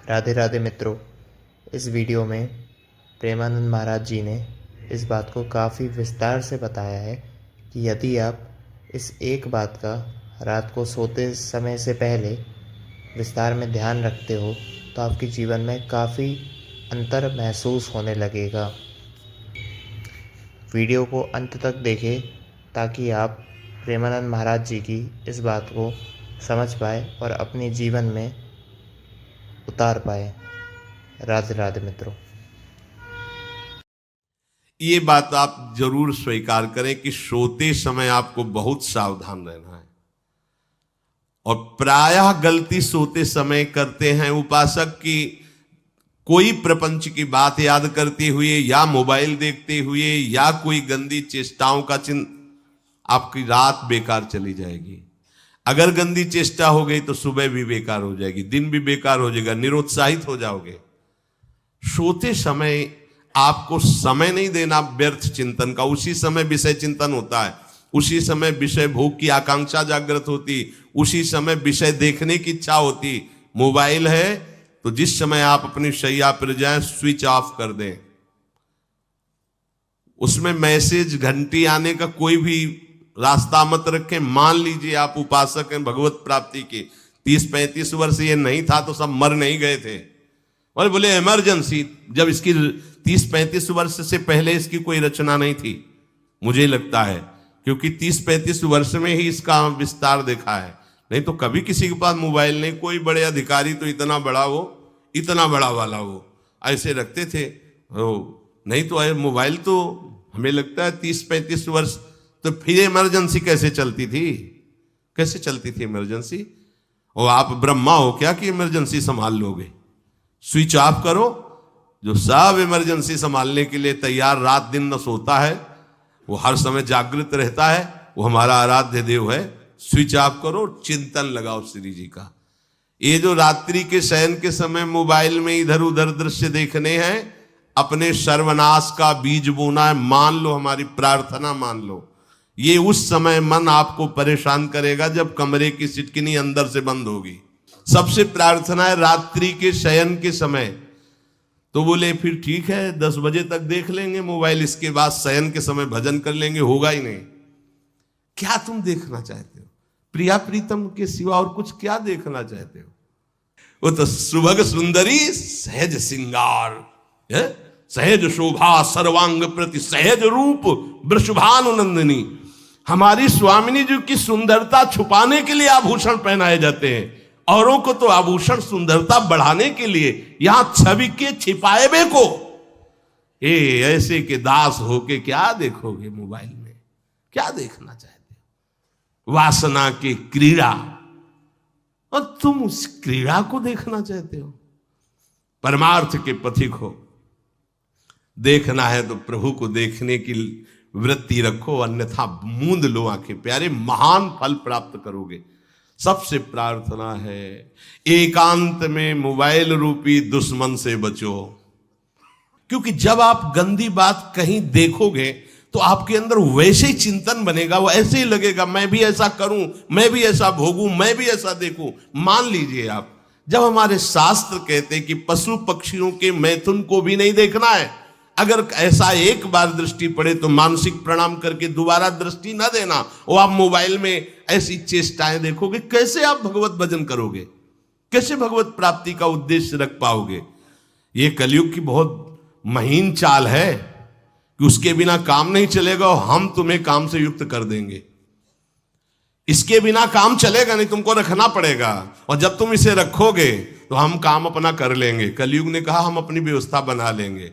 राधे राधे मित्रों। इस वीडियो में प्रेमानंद महाराज जी ने इस बात को काफ़ी विस्तार से बताया है कि यदि आप इस एक बात का रात को सोते समय से पहले विस्तार में ध्यान रखते हो तो आपके जीवन में काफ़ी अंतर महसूस होने लगेगा। वीडियो को अंत तक देखें ताकि आप प्रेमानंद महाराज जी की इस बात को समझ पाए और अपने जीवन में उतार पाए। राधे राधे मित्रों। ये बात आप जरूर स्वीकार करें कि सोते समय आपको बहुत सावधान रहना है। और प्रायः गलती सोते समय करते हैं उपासक की कोई प्रपंच की बात याद करते हुए या मोबाइल देखते हुए या कोई गंदी चेष्टाओं का आपकी रात बेकार चली जाएगी। अगर गंदी चेष्टा हो गई तो सुबह भी बेकार हो जाएगी, दिन भी बेकार हो जाएगा, निरुत्साहित हो जाओगे। सोते समय आपको समय नहीं देना व्यर्थ चिंतन का। उसी समय विषय चिंतन होता है, उसी समय विषय भोग की आकांक्षा जागृत होती, उसी समय विषय देखने की इच्छा होती। मोबाइल है तो जिस समय आप अपनी शैया पर जाएं स्विच ऑफ कर दें। उसमें मैसेज घंटी आने का कोई भी रास्ता मत रखें। मान लीजिए आप उपासक हैं भगवत प्राप्ति के, 30-35 वर्ष ये नहीं था तो सब मर नहीं गए थे। और बोले इमरजेंसी, जब इसकी 30-35 वर्ष से पहले इसकी कोई रचना नहीं थी, मुझे लगता है, क्योंकि 30-35 वर्ष में ही इसका विस्तार देखा है। नहीं तो कभी किसी के पास मोबाइल नहीं। कोई बड़े अधिकारी तो इतना बड़ा वो, इतना बड़ा वाला वो ऐसे रखते थे। नहीं तो मोबाइल तो हमें लगता है 30-35 वर्ष। तो फिर इमरजेंसी कैसे चलती थी? कैसे चलती थी इमरजेंसी? और आप ब्रह्मा हो क्या कि इमरजेंसी संभाल लोगे? स्विच ऑफ करो। जो सब इमरजेंसी संभालने के लिए तैयार रात दिन न सोता है, वो हर समय जागृत रहता है, वो हमारा आराध्य देव है। स्विच ऑफ करो, चिंतन लगाओ श्री जी का। ये जो रात्रि के शयन के समय मोबाइल में इधर उधर दृश्य देखने हैं, अपने सर्वनाश का बीज बोना है। मान लो, हमारी प्रार्थना मान लो। ये उस समय मन आपको परेशान करेगा जब कमरे की सिटकिनी अंदर से बंद होगी। सबसे प्रार्थना है रात्रि के शयन के समय। तो बोले फिर ठीक है 10 बजे तक देख लेंगे मोबाइल, इसके बाद शयन के समय भजन कर लेंगे। होगा ही नहीं। क्या तुम देखना चाहते हो? प्रिया प्रीतम के सिवा और कुछ क्या देखना चाहते हो? वो तो सुभग सुंदरी सहज सिंगार, सहज शोभा सर्वांग प्रति सहज रूप वृषभानुनंदिनी। हमारी स्वामिनी जी की सुंदरता छुपाने के लिए आभूषण पहनाए जाते हैं। औरों को तो आभूषण सुंदरता बढ़ाने के लिए, यहां छवि के छिपाए को ऐसे के दास होके क्या देखोगे मोबाइल में? क्या देखना चाहते हो? वासना की क्रीड़ा, और तुम उस क्रीड़ा को देखना चाहते हो? परमार्थ के पथिक हो। देखना है तो प्रभु को देखने की वृत्ति रखो, अन्यथा मूंद लो आंखें। प्यारे, महान फल प्राप्त करोगे। सबसे प्रार्थना है एकांत में मोबाइल रूपी दुश्मन से बचो। क्योंकि जब आप गंदी बात कहीं देखोगे तो आपके अंदर वैसे ही चिंतन बनेगा। वो ऐसे ही लगेगा मैं भी ऐसा करूं, मैं भी ऐसा भोगूं, मैं भी ऐसा देखूं। मान लीजिए आप, जब हमारे शास्त्र कहते हैं कि पशु पक्षियों के मैथुन को भी नहीं देखना है, अगर ऐसा एक बार दृष्टि पड़े तो मानसिक प्रणाम करके दोबारा दृष्टि ना देना। और आप मोबाइल में ऐसी चेष्टाएं देखोगे, कैसे आप भगवत भजन करोगे? कैसे भगवत प्राप्ति का उद्देश्य रख पाओगे? ये कलयुग की बहुत महीन चाल है कि उसके बिना काम नहीं चलेगा और हम तुम्हें काम से युक्त कर देंगे। इसके बिना काम चलेगा नहीं, तुमको रखना पड़ेगा। और जब तुम इसे रखोगे तो हम काम अपना कर लेंगे। कलयुग ने कहा हम अपनी व्यवस्था बना लेंगे।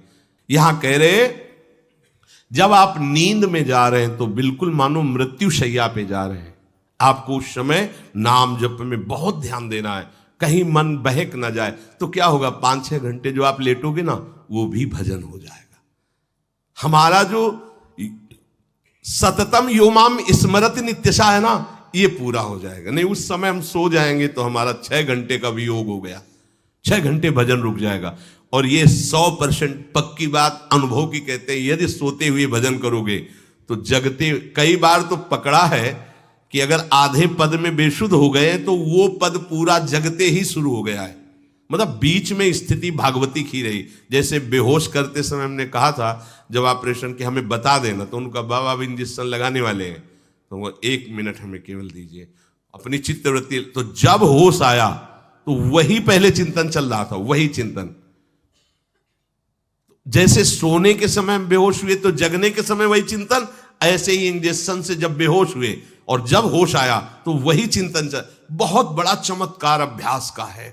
यहां कह रहे जब आप नींद में जा रहे हैं तो बिल्कुल मानो मृत्यु शैया पे जा रहे हैं। आपको उस समय नाम जप में बहुत ध्यान देना है, कहीं मन बहक ना जाए। तो क्या होगा, 5-6 घंटे जो आप लेटोगे ना, वो भी भजन हो जाएगा। हमारा जो सततम योमाम स्मरति नित्यशा है ना, ये पूरा हो जाएगा। नहीं, उस समय हम सो जाएंगे तो हमारा 6 घंटे का वियोग हो गया, 6 घंटे भजन रुक जाएगा। और ये 100% पक्की बात अनुभव की कहते हैं। यदि सोते हुए भजन करोगे तो जगते, कई बार तो पकड़ा है कि अगर आधे पद में बेशुद्ध हो गए तो वो पद पूरा जगते ही शुरू हो गया है। मतलब बीच में स्थिति भागवती की रही। जैसे बेहोश करते समय हमने कहा था जब ऑपरेशन के हमें बता देना, तो उनका बाबा अब इंजेक्शन लगाने वाले हैं, तो वो 1 मिनट हमें केवल दीजिए, अपनी चित्तवृत्ति। तो जब होश आया तो वही पहले चिंतन चल रहा था, वही चिंतन। जैसे सोने के समय बेहोश हुए तो जगने के समय वही चिंतन, ऐसे ही इंजेक्शन से जब बेहोश हुए और जब होश आया तो वही चिंतन चल। बहुत बड़ा चमत्कार अभ्यास का है।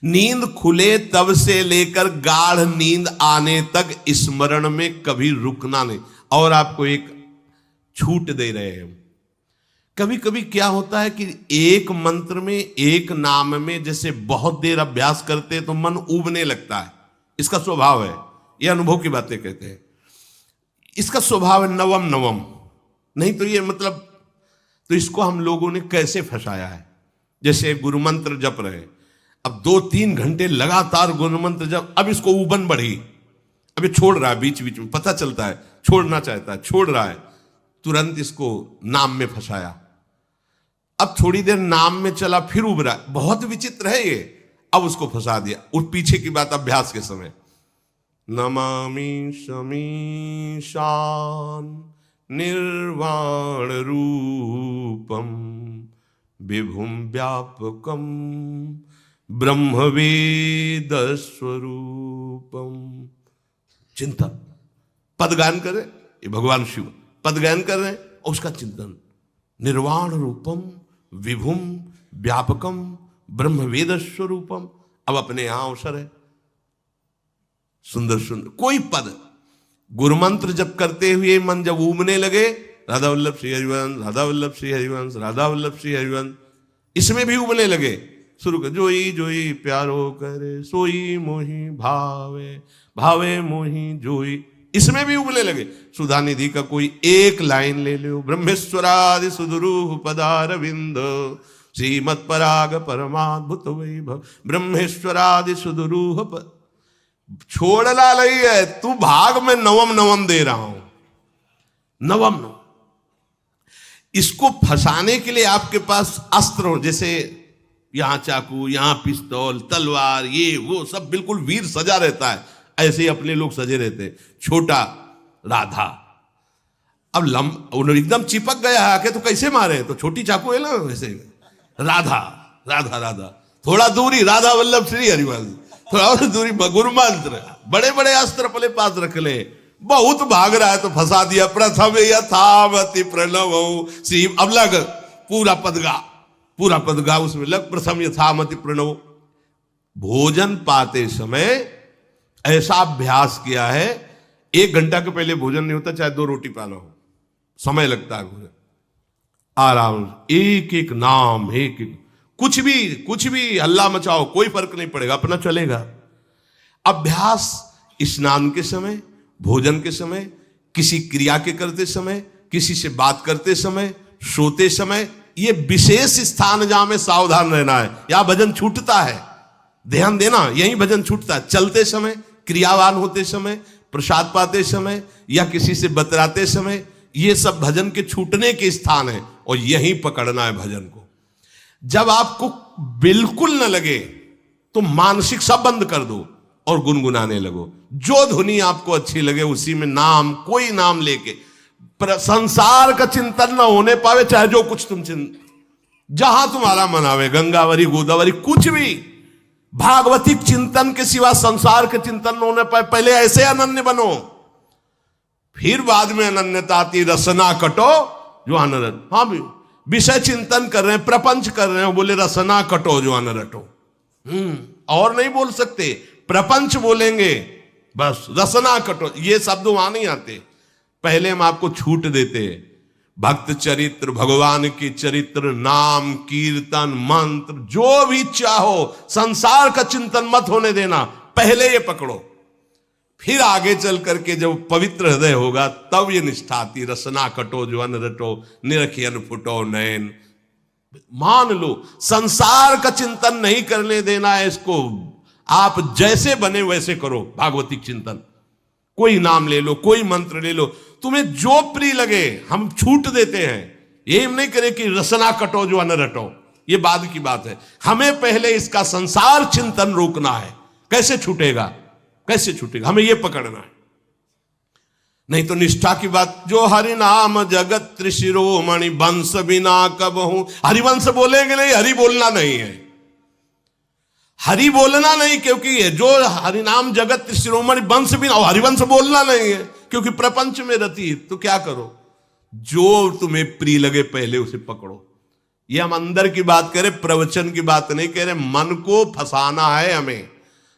नींद खुले तब से लेकर गाढ़ नींद आने तक स्मरण में कभी रुकना नहीं। और आपको एक छूट दे रहे हैं। कभी कभी क्या होता है कि एक मंत्र में, एक नाम में जैसे बहुत देर अभ्यास करते हैं तो मन उबने लगता है। इसका स्वभाव है, ये अनुभव की बातें कहते हैं। इसका स्वभाव है नवम नवम, नहीं तो ये मतलब, तो इसको हम लोगों ने कैसे फंसाया है। जैसे गुरु मंत्र जप रहे, अब 2-3 घंटे लगातार गुरु मंत्र जप, अब इसको उबन बढ़ी, अब ये छोड़ रहा है, बीच बीच में पता चलता है छोड़ना चाहता है, छोड़ रहा है, तुरंत इसको नाम में फंसाया। अब थोड़ी देर नाम में चला, फिर उबरा, बहुत विचित्र है ये, अब उसको फंसा दिया। उस पीछे की बात अभ्यास के समय, नमामि शमीशान निर्वाण रूपम विभुम व्यापकम ब्रह्मवेद स्वरूपम। चिंतन, पदगान कर रहे, ये भगवान शिव पदगान कर रहे हैं, और उसका चिंतन, निर्वाण रूपम विभुम व्यापकम ब्रह्मवेद स्वरूपम। अब अपने यहां अवसर है, सुंदर सुंदर कोई पद गुरु मंत्र जब करते हुए मन जब उमने लगे, राधा वल्लभ श्री हरिवंश, राधा वल्लभ श्री हरिवंश, राधा वल्लभ श्री हरिवंश, इसमें भी उमने लगे, शुरू कर, जोई जोई प्यारो करे सोई मोही भावे, भावे मोही जोई, इसमें भी उबले लगे। सुधा निधि का कोई एक लाइन ले लो, ब्रह्मेश्वरादि सुदुरूह पदारविंद श्रीमत् पराग परमाद्भुत वैभव, ब्रह्मेश्वरादि सुदुरूह छोड़ना नहीं है, तू भाग में नवम नवम दे रहा हूं, नवम नवम। इसको फंसाने के लिए आपके पास अस्त्र हो, जैसे यहां चाकू, यहां पिस्तौल, तलवार, ये वो सब बिल्कुल वीर सजा रहता है, ऐसे ही अपने लोग सजे रहते। छोटा राधा, अब एकदम चिपक गया आके तो कैसे मारे, तो छोटी चाकू है ना, वैसे राधा राधा राधा, थोड़ा दूरी राधा वल्लभ श्री हरिवंश, थोड़ा और दूरी गुरु मंत्र, बड़े बड़े अस्त्र अपने पास रख ले। बहुत भाग रहा है तो फंसा दिया, प्रथम यथावति प्रणव श्री, अब लग पूरा पदगा, पूरा पदगा उसमें लग, प्रथम यथामति प्रणव। भोजन पाते समय ऐसा अभ्यास किया है, 1 घंटा के पहले भोजन नहीं होता, चाहे 2 रोटी पाना हो, समय लगता है भोजन, आराम, एक एक नाम, एक एक, कुछ भी हल्ला मचाओ, कोई फर्क नहीं पड़ेगा, अपना चलेगा। अभ्यास स्नान के समय, भोजन के समय, किसी क्रिया के करते समय, किसी से बात करते समय, सोते समय, ये विशेष स्थान जहां में सावधान रहना है। यहां भजन छूटता है, ध्यान देना, यही भजन छूटता है। चलते समय, क्रियावान होते समय, प्रसाद पाते समय, या किसी से बतराते समय, ये सब भजन के छूटने के स्थान है, और यहीं पकड़ना है भजन को। जब आपको बिल्कुल न लगे तो मानसिक सब बंद कर दो और गुनगुनाने लगो, जो धुनी आपको अच्छी लगे उसी में नाम, कोई नाम लेके, संसार का चिंतन न होने पावे, चाहे जो कुछ तुम जहां तुम्हारा मन आवे, गंगावरी गोदावरी, कुछ भी, भागवतिक चिंतन के सिवा संसार के चिंतन न होने पाए। पहले ऐसे अनन्य बनो, फिर बाद में अनन्यता आती, रसना कटो जो अनरट। हाँ भी विषय चिंतन कर रहे हैं, प्रपंच कर रहे हैं, बोले रसना कटो जो अनरटो, और नहीं बोल सकते, प्रपंच बोलेंगे बस, रसना कटो, ये शब्द वहां नहीं आते। पहले हम आपको छूट देते, भक्त चरित्र, भगवान की चरित्र, नाम, कीर्तन, मंत्र, जो भी चाहो, संसार का चिंतन मत होने देना, पहले ये पकड़ो, फिर आगे चल करके जब पवित्र हृदय होगा तब ये निष्ठा आती, रसना कटो जो अन रटो, निरखियन फुटो नयन। मान लो संसार का चिंतन नहीं करने देना है इसको, आप जैसे बने वैसे करो भागवतिक चिंतन, कोई नाम ले लो, कोई मंत्र ले लो, तुम्हें जो प्रिय लगे, हम छूट देते हैं। ये नहीं करे कि रसना कटो जो अन रटो, ये बाद की बात है। हमें पहले इसका संसार चिंतन रोकना है। कैसे छूटेगा, कैसे छूटेगा, हमें यह पकड़ना है। नहीं तो निष्ठा की बात, जो हरि नाम जगत त्रिशिरोमणि वंश बिना कब हूं, हरिवंश बोलेंगे नहीं, हरि बोलना नहीं है, हरि बोलना नहीं, क्योंकि जो हरिनाम जगत त्रिशिरोमणि वंश बिना, हरिवंश बोलना नहीं है क्योंकि प्रपंच में रति। तो क्या करो, जो तुम्हें प्रिय लगे पहले उसे पकड़ो। ये हम अंदर की बात करें, प्रवचन की बात नहीं कह रहे। मन को फंसाना है हमें।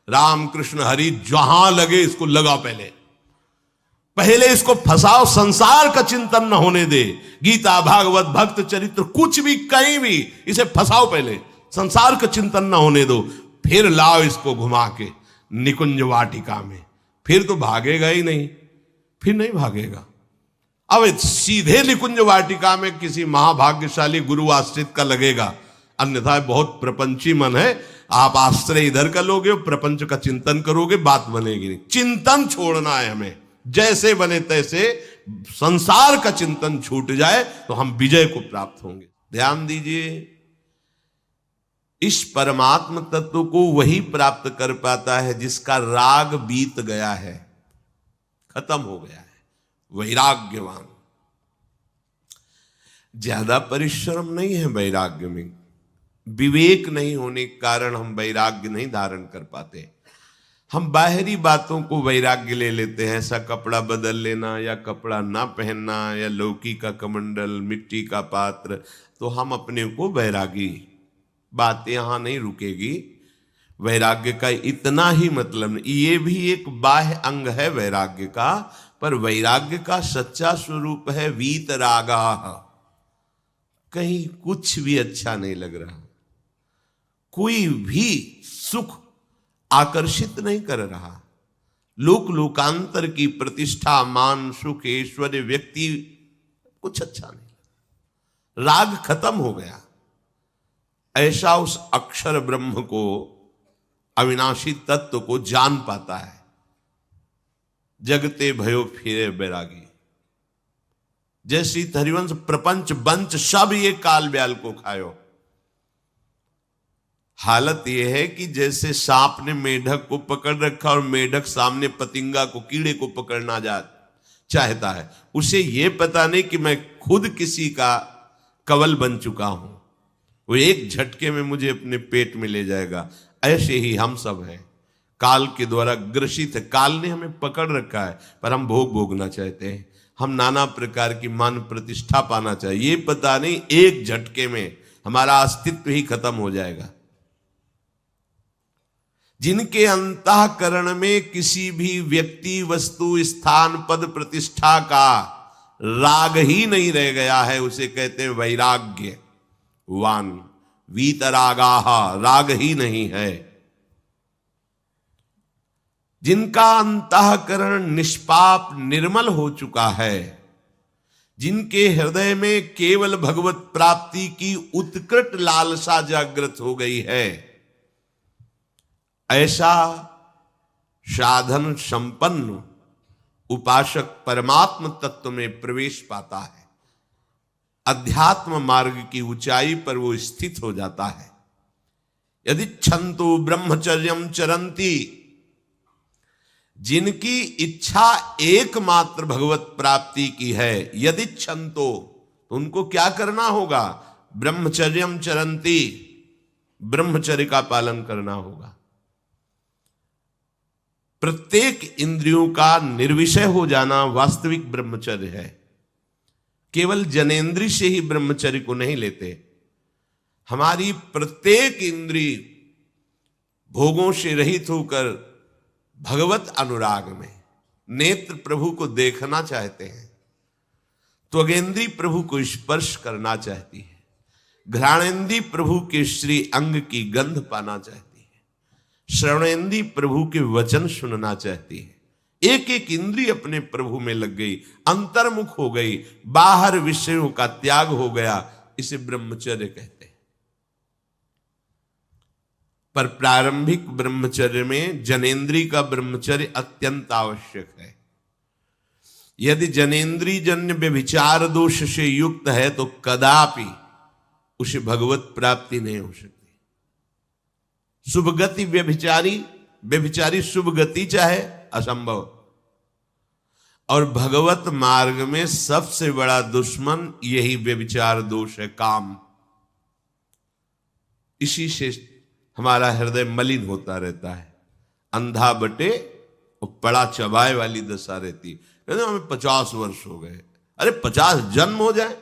राम कृष्ण हरि जहां लगे इसको लगाओ, पहले इसको फंसाओ, संसार का चिंतन न होने दे। गीता भागवत भक्त चरित्र कुछ भी कहीं भी इसे फंसाओ, पहले संसार का चिंतन न होने दो, फिर लाओ इसको घुमा के निकुंज वाटिका में। फिर तो भागेगा ही नहीं, फिर नहीं भागेगा। अब सीधे निकुंज वाटिका में किसी महाभाग्यशाली गुरु आश्रित का लगेगा, अन्यथा बहुत प्रपंची मन है। आप आश्रय इधर का लोगे, प्रपंच का चिंतन करोगे, बात बनेगी नहीं। चिंतन छोड़ना है हमें, जैसे बने तैसे संसार का चिंतन छूट जाए तो हम विजय को प्राप्त होंगे। ध्यान दीजिए, इस परमात्म तत्व को वही प्राप्त कर पाता है जिसका राग बीत गया है, खत्म हो गया है, वैराग्यवान। ज्यादा परिश्रम नहीं है वैराग्य में, विवेक नहीं होने के कारण हम वैराग्य नहीं धारण कर पाते। हम बाहरी बातों को वैराग्य ले लेते हैं, ऐसा कपड़ा बदल लेना या कपड़ा ना पहनना या लौकी का कमंडल, मिट्टी का पात्र, तो हम अपने को वैरागी। बात यहां नहीं रुकेगी। वैराग्य का इतना ही मतलब नहीं, ये भी एक बाह्य अंग है वैराग्य का, पर वैराग्य का सच्चा स्वरूप है वीतरागा। कहीं कुछ भी अच्छा नहीं लग रहा, कोई भी सुख आकर्षित नहीं कर रहा, लोक लोकांतर की प्रतिष्ठा, मान, सुख, ऐश्वर्य, व्यक्ति, कुछ अच्छा नहीं, राग खत्म हो गया। ऐसा उस अक्षर ब्रह्म को, अविनाशी तत्व को जान पाता है। जगते भयो फिरे बैरागी। जैसी हरिवंश प्रपंच बंच सब ये काल ब्याल को खायो। हालत यह है कि जैसे सांप ने मेढक को पकड़ रखा और मेढक सामने पतिंगा को, कीड़े को पकड़ना चाहता है, उसे यह पता नहीं कि मैं खुद किसी का कवल बन चुका हूं, वो एक झटके में मुझे अपने पेट में ले जाएगा। ऐसे ही हम सब हैं, काल के द्वारा ग्रसित है। काल ने हमें पकड़ रखा है, पर हम भोग भोगना चाहते हैं, हम नाना प्रकार की मान प्रतिष्ठा पाना चाहिए। ये पता नहीं एक झटके में हमारा अस्तित्व ही खत्म हो जाएगा। जिनके अंतःकरण में किसी भी व्यक्ति, वस्तु, स्थान, पद, प्रतिष्ठा का राग ही नहीं रह गया है, उसे कहते हैं वैराग्यवान। वीतरागाः, राग ही नहीं है। जिनका अंतःकरण निष्पाप निर्मल हो चुका है, जिनके हृदय में केवल भगवत प्राप्ति की उत्कट लालसा जागृत हो गई है, ऐसा साधन संपन्न उपासक परमात्म तत्व में प्रवेश पाता है। अध्यात्म मार्ग की ऊंचाई पर वो स्थित हो जाता है। यदि छंतु ब्रह्मचर्यम चरंती, जिनकी इच्छा एकमात्र भगवत प्राप्ति की है, यदि छंतो, तो उनको क्या करना होगा? ब्रह्मचर्यम चरंती, ब्रह्मचर्य का पालन करना होगा। प्रत्येक इंद्रियों का निर्विषय हो जाना वास्तविक ब्रह्मचर्य है। केवल जनेंद्रिय से ही ब्रह्मचर्य को नहीं लेते। हमारी प्रत्येक इंद्रिय भोगों से रहित होकर भगवत अनुराग में, नेत्र प्रभु को देखना चाहते हैं, त्वगेंद्री प्रभु को स्पर्श करना चाहती है, घ्राणेंद्री प्रभु के श्री अंग की गंध पाना चाहती है, श्रवणेंद्री प्रभु के वचन सुनना चाहती है। एक एक इंद्रिय अपने प्रभु में लग गई, अंतर्मुख हो गई, बाहर विषयों का त्याग हो गया। इसे ब्रह्मचर्य कहते हैं। पर प्रारंभिक ब्रह्मचर्य में जनेंद्रिय का ब्रह्मचर्य अत्यंत आवश्यक है। यदि जनेंद्रिय जन्य व्यभिचार दोष से युक्त है तो कदापि उसे भगवत प्राप्ति नहीं हो सकती। शुभ गति व्यभिचारी शुभ गति चाहे असंभव। और भगवत मार्ग में सबसे बड़ा दुश्मन यही व्यभिचार दोष है, काम। इसी से हमारा हृदय मलिन होता रहता है, अंधा बटे और पड़ा चबाए वाली दशा रहती है। कहते हमें 50 वर्ष हो गए। अरे 50 जन्म हो जाए,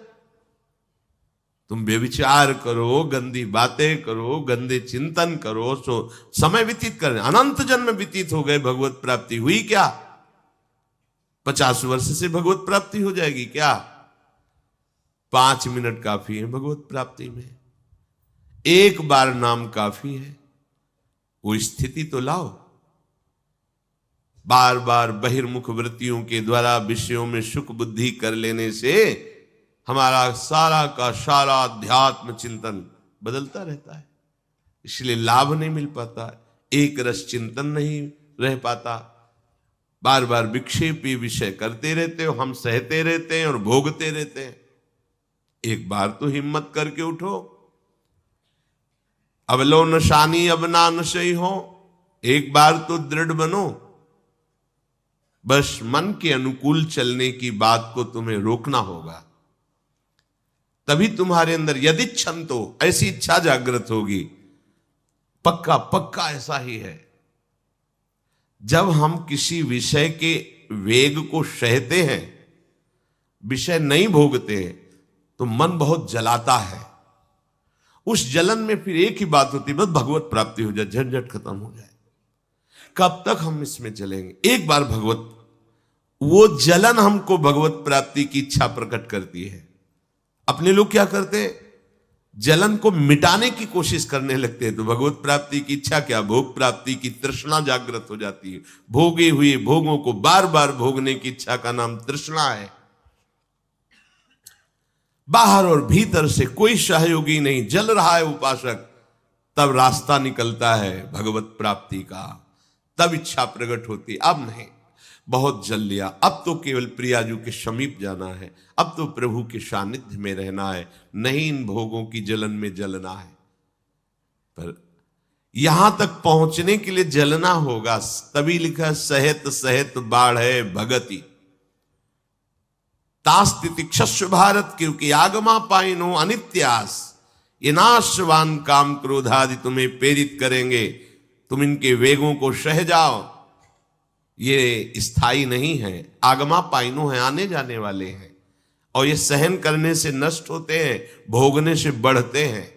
तुम व्यभिचार करो, गंदी बातें करो, गंदे चिंतन करो, सो समय व्यतीत कर, अनंत जन्म व्यतीत हो गए, भगवत प्राप्ति हुई क्या? 50 वर्ष से भगवत प्राप्ति हो जाएगी क्या? 5 मिनट काफी है भगवत प्राप्ति में, एक बार नाम काफी है। वो स्थिति तो लाओ। बार बार बहिर्मुख वृत्तियों के द्वारा विषयों में सुख बुद्धि कर लेने से हमारा सारा का सारा अध्यात्म चिंतन बदलता रहता है, इसलिए लाभ नहीं मिल पाता, एक रस चिंतन नहीं रह पाता। बार बार विक्षेपी विषय करते रहते हो, हम सहते रहते हैं और भोगते रहते हैं। एक बार तो हिम्मत करके उठो। अब लो नशानी अब ना नशई हो, एक बार तो दृढ़ बनो। बस मन के अनुकूल चलने की बात को तुम्हें रोकना होगा, तभी तुम्हारे अंदर यदि क्षंतो ऐसी इच्छा जागृत होगी। पक्का पक्का ऐसा ही है। जब हम किसी विषय के वेग को सहते हैं, विषय नहीं भोगते, तो मन बहुत जलाता है। उस जलन में फिर एक ही बात होती है, बस भगवत प्राप्ति हो जाए, झंझट खत्म हो जाए। कब तक हम इसमें चलेंगे? एक बार भगवत, वो जलन हमको भगवत प्राप्ति की इच्छा प्रकट करती है। अपने लोग क्या करते हैं? जलन को मिटाने की कोशिश करने लगते हैं, तो भगवत प्राप्ति की इच्छा क्या, भोग प्राप्ति की तृष्णा जागृत हो जाती है। भोगे हुए भोगों को बार बार भोगने की इच्छा का नाम तृष्णा है। बाहर और भीतर से कोई सहयोगी नहीं, जल रहा है उपासक, तब रास्ता निकलता है भगवत प्राप्ति का, तब इच्छा प्रकट होती। अब नहीं, बहुत जल लिया, अब तो केवल प्रियाजू के समीप जाना है, अब तो प्रभु के सानिध्य में रहना है, नहीं इन भोगों की जलन में जलना है। पर यहां तक पहुंचने के लिए जलना होगा, तभी लिखा सहित सहित बाढ़ है भगति तास्तितिक्षस्व भारत, क्योंकि आगमा पाइनो अनित्यास, ये नाशवान काम क्रोधादि तुम्हें प्रेरित करेंगे, तुम इनके वेगों को सह जाओ। ये स्थायी नहीं है, आगमा पाइनो है, आने जाने वाले हैं, और ये सहन करने से नष्ट होते हैं, भोगने से बढ़ते हैं।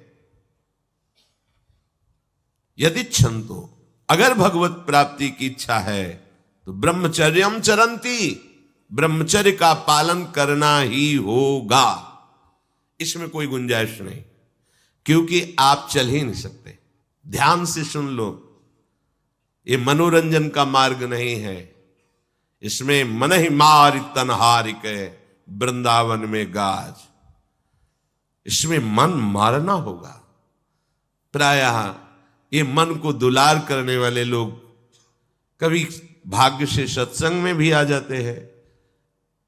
यदि क्षंतो, अगर भगवत प्राप्ति की इच्छा है तो ब्रह्मचर्यम चरंती, ब्रह्मचर्य का पालन करना ही होगा, इसमें कोई गुंजाइश नहीं, क्योंकि आप चल ही नहीं सकते। ध्यान से सुन लो, ये मनोरंजन का मार्ग नहीं है, इसमें मन ही मार तनहारिक वृंदावन में गाज, इसमें मन मारना होगा। प्रायः ये मन को दुलार करने वाले लोग कभी भाग्य से सत्संग में भी आ जाते हैं,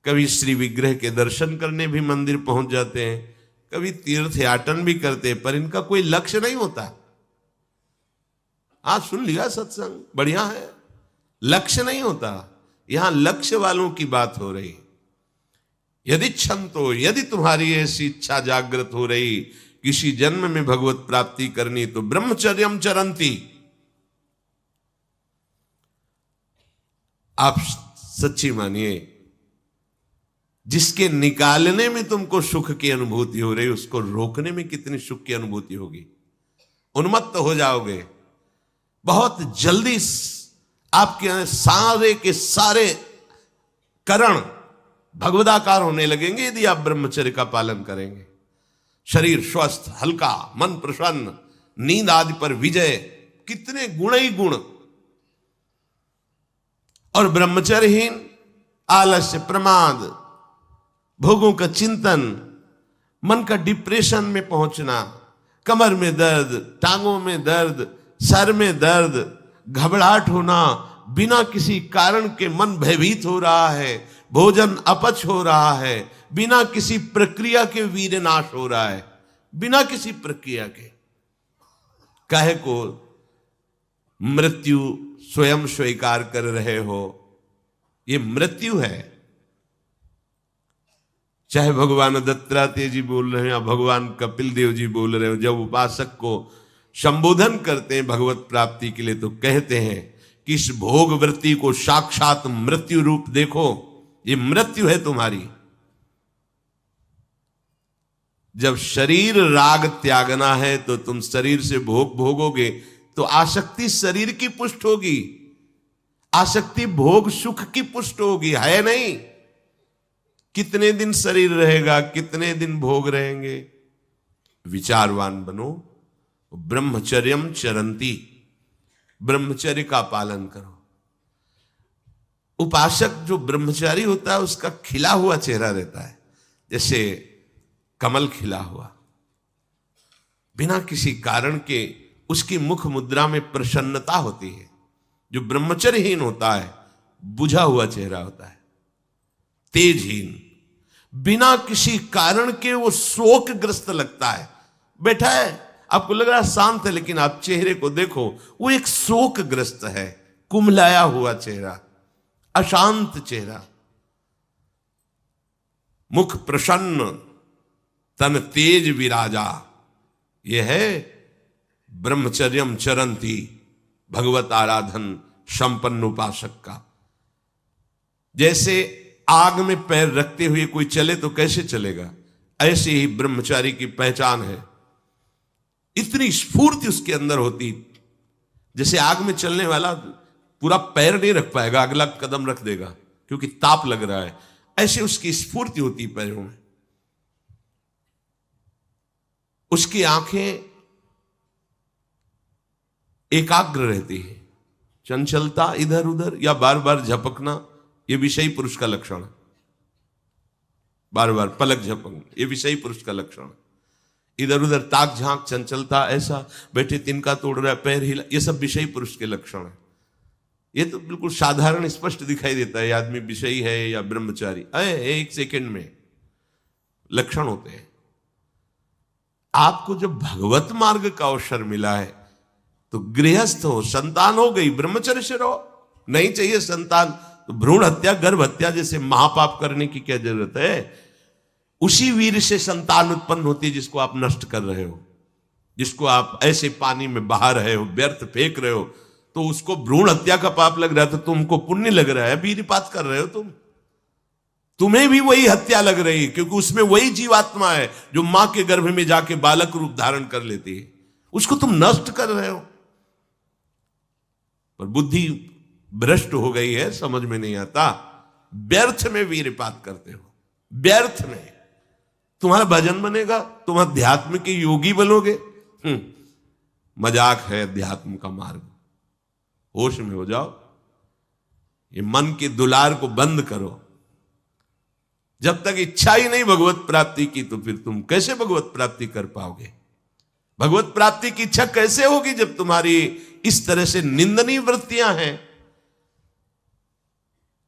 कभी श्री विग्रह के दर्शन करने भी मंदिर पहुंच जाते हैं, कभी तीर्थ याटन भी करते हैं, पर इनका कोई लक्ष्य नहीं होता। आज सुन लिया सत्संग, बढ़िया है, लक्ष्य नहीं होता। यहां लक्ष्य वालों की बात हो रही। यदि क्षंतो, यदि तुम्हारी ऐसी इच्छा जागृत हो रही किसी जन्म में भगवत प्राप्ति करनी, तो ब्रह्मचर्यम चरंती, आप सच्ची मानिए, जिसके निकालने में तुमको सुख की अनुभूति हो रही, उसको रोकने में कितनी सुख की अनुभूति होगी। उन्मत्त हो जाओगे, बहुत जल्दी आपके सारे के सारे करण भगवदाकार होने लगेंगे यदि आप ब्रह्मचर्य का पालन करेंगे। शरीर स्वस्थ, हल्का, मन प्रसन्न, नींद आदि पर विजय, कितने गुण ही गुण। और ब्रह्मचर्यहीन आलस्य, प्रमाद, भोगों का चिंतन, मन का डिप्रेशन में पहुंचना, कमर में दर्द, टांगों में दर्द, सर में दर्द, घबराहट होना, बिना किसी कारण के मन भयभीत हो रहा है, भोजन अपच हो रहा है, बिना किसी प्रक्रिया के वीर्यनाश हो रहा है। बिना किसी प्रक्रिया के। काहे को मृत्यु स्वयं स्वीकार कर रहे हो? ये मृत्यु है। चाहे भगवान दत्तात्रेय जी बोल रहे हैं या भगवान कपिल देव जी बोल रहे हो, जब उपासक को संबोधन करते हैं भगवत प्राप्ति के लिए तो कहते हैं कि इस भोग वृत्ति को साक्षात मृत्यु रूप देखो, ये मृत्यु है तुम्हारी। जब शरीर राग त्यागना है तो तुम शरीर से भोग भोगोगे तो आसक्ति शरीर की पुष्ट होगी, आसक्ति भोग सुख की पुष्ट होगी, है नहीं? कितने दिन शरीर रहेगा, कितने दिन भोग रहेंगे? विचारवान बनो। ब्रह्मचर्यम चरंती, ब्रह्मचर्य का पालन करो। उपासक जो ब्रह्मचारी होता है उसका खिला हुआ चेहरा रहता है, जैसे कमल खिला हुआ। बिना किसी कारण के उसकी मुख मुद्रा में प्रसन्नता होती है। जो ब्रह्मचर्यहीन होता है बुझा हुआ चेहरा होता है, तेजहीन, बिना किसी कारण के वो शोकग्रस्त लगता है। बैठा है, आपको लग रहा है शांत है, लेकिन आप चेहरे को देखो, वो एक शोकग्रस्त है, कुम्हलाया हुआ चेहरा, अशांत चेहरा। मुख प्रसन्न, तन तेज विराजा, यह है ब्रह्मचर्यम चरंती, भगवत आराधन संपन्न उपासक का। जैसे आग में पैर रखते हुए कोई चले तो कैसे चलेगा, ऐसे ही ब्रह्मचारी की पहचान है। इतनी स्फूर्ति उसके अंदर होती, जैसे आग में चलने वाला पूरा पैर नहीं रख पाएगा, अगला कदम रख देगा क्योंकि ताप लग रहा है, ऐसे उसकी स्फूर्ति होती पैरों में। उसकी आंखें एकाग्र रहती है, चंचलता इधर उधर या बार बार झपकना यह विषयी पुरुष का लक्षण है। बार बार पलक झपकना यह विषयी पुरुष का लक्षण है। इधर उधर ताक झांक, चंचलता, ऐसा बैठे तिनका तोड़ रहा है, पैर हिला, ये सब विषयी पुरुष के लक्षण है। ये तो बिल्कुल साधारण स्पष्ट दिखाई देता है आदमी विषयी है या ब्रह्मचारी, एक सेकंड में लक्षण होते हैं। आपको जब भगवत मार्ग का अवसर मिला है तो गृहस्थ हो, संतान हो गई, ब्रह्मचर्य से रहो। नहीं चाहिए संतान तो भ्रूण हत्या, गर्भ हत्या जैसे महापाप करने की क्या जरूरत है? उसी वीर से संतान उत्पन्न होती है जिसको आप नष्ट कर रहे हो, जिसको आप ऐसे पानी में बहा रहे हो, व्यर्थ फेंक रहे हो, तो उसको भ्रूण हत्या का पाप लग रहा है, तो तुमको पुण्य लग रहा है, वीरपात कर रहे हो तुम्हें भी वही हत्या लग रही है, क्योंकि उसमें वही जीवात्मा है जो मां के गर्भ में जाके बालक रूप धारण कर लेती है, उसको तुम नष्ट कर रहे हो। पर बुद्धि भ्रष्ट हो गई है, समझ में नहीं आता, व्यर्थ में वीरपात करते हो, व्यर्थ में। तुम्हारा भजन बनेगा, तुम अध्यात्म के योगी बनोगे, मजाक है अध्यात्म का मार्ग। होश में हो जाओ, ये मन के दुलार को बंद करो। जब तक इच्छा ही नहीं भगवत प्राप्ति की तो फिर तुम कैसे भगवत प्राप्ति कर पाओगे? भगवत प्राप्ति की इच्छा कैसे होगी जब तुम्हारी इस तरह से निंदनीय वृत्तियां हैं?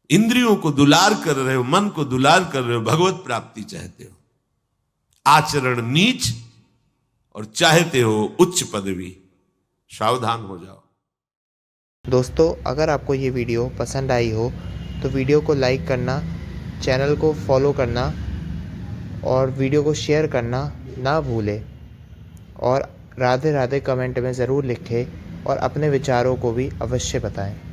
इंद्रियों को दुलार कर रहे हो, मन को दुलार कर रहे हो, भगवत प्राप्ति चाहते हो, आचरण नीच और चाहते हो उच्च पदवी। सावधान हो जाओ। दोस्तों, अगर आपको ये वीडियो पसंद आई हो तो वीडियो को लाइक करना, चैनल को फॉलो करना और वीडियो को शेयर करना ना भूलें। और राधे राधे कमेंट में ज़रूर लिखें और अपने विचारों को भी अवश्य बताएं।